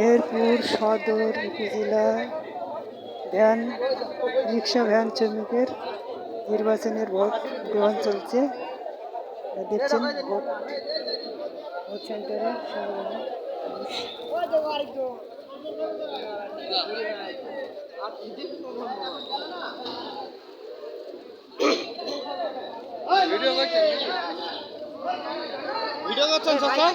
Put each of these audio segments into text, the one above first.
মেহেরপুর সদর উপজেলা van rickshaw van শ্রমিকের নির্বাচনের ভোট গ্রহণ চলছে। দেখছেন ভোট সেন্টারে ভিডিও করছেন চাচা?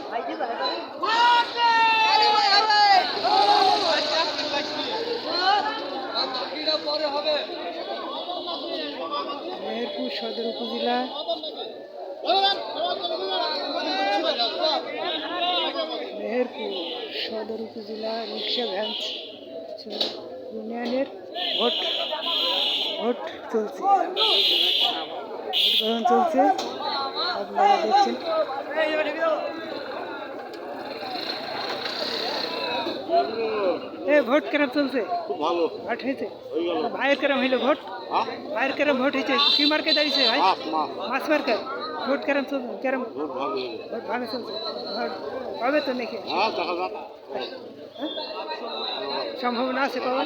মেহেরপুর সদর উপজেলা রিক্সা ভ্যান ইউনিয়নের ভোট চলছে, ভোট গ্রহণ চলছে। আপনারা দেখছেন ভোট কেরম চলছে? খুব ভালো ভোট হয়েছে। ভাইয়ের কেরম হইলো ভোট? ভাইয়ের কেরম ভোট হয়েছে? কি মার্কে দাঁড়িয়েছে ভাই? মাছ মার্কে ভোট কেরম চলছে? কেরম ভোট ভালো চলছে? পাবে তো নাকি? সম্ভাবনা আছে পাওয়ার?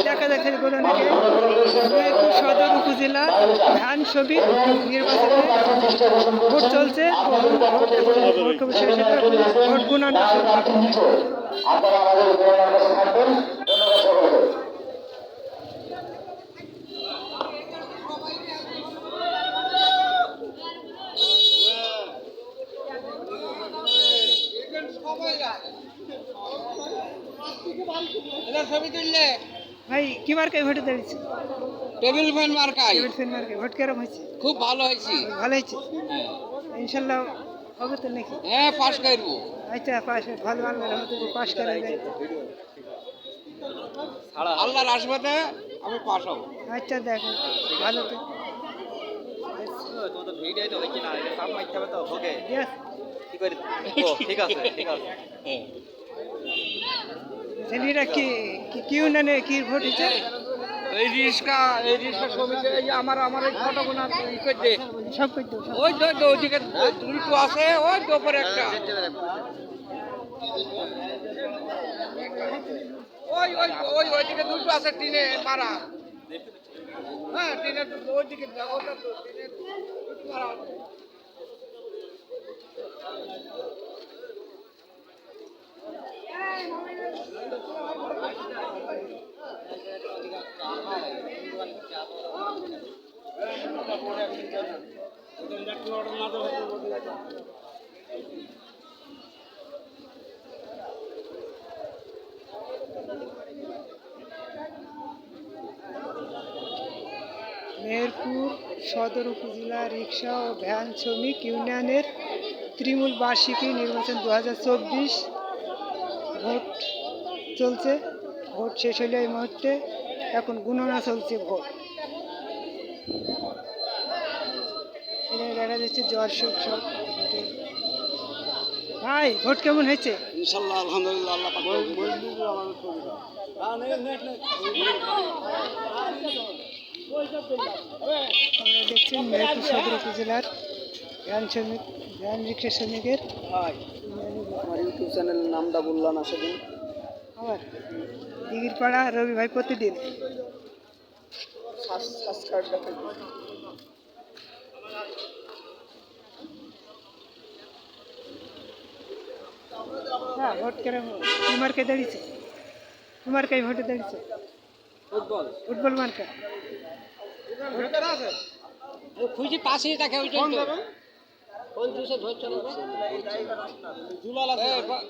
দেখা যাচ্ছে সদর উপজেলা ধান ছবি নির্বাচনে ভোট চলছে। ভোট গুণানো ভাই কি মার্কায় ভোটে দাঁড়িয়েছে? টেবিল ফ্যান মার্কাই। ভোট কেরম হয়েছে? খুব ভালো হয়েছে। ভালো হয়েছে ইনশাল্লাহ। হবে তো নাকি? হ্যাঁ, পাস করব। আচ্ছা পাস ভালো পাস করা যায়। আল্লাহর আশীর্বাদে আমি পাস হব। আচ্ছা দেখো ভালো তো ছেলেরা কি কি উন্নয়নে কি ভোট হচ্ছে? এই রিক্সা সমিতি আমার এই ফটোগুলো ই করতে সব করতে ওই তো ওইদিকে দুটো আছে, ওই তো উপরে একটা ওইদিকে দুটো আছে টিনে মারা। হ্যাঁ, টিনের ওইদিকে মারা। মেহেরপুর সদর উপজেলা রিক্সা ও ভ্যান শ্রমিক ইউনিয়নের তৃণমূল বার্ষিকী নির্বাচন 2024 ভোট চলছে। ভোট শেষ হলে এই মুহূর্তে এখন গণনা চলছে ভোট। দেখা যাচ্ছে দর্শক সব ভাই ভোট কেমন হয়েছে? ইনশাআল্লাহ আলহামদুলিল্লাহ। আপনারা দেখছেন মেহেরপুর সদর উপজেলার ভ্যান রিক্সা শ্রমিকের আমার ইউটিউব চ্যানেলের নামটা বললাম না সেদিন। আবার দিঘির পাড়া রবি ভাই প্রতিদিন হ্যাঁ ভোট কেরম মার্কে দাঁড়িয়েছে? মার্কাই ভোটে দাঁড়িয়েছে? ফুটবল মার্কা খুঁজি পাশে থাকে ওই জন্য কোন দিশে ধরছে না জুলাল আছে আমার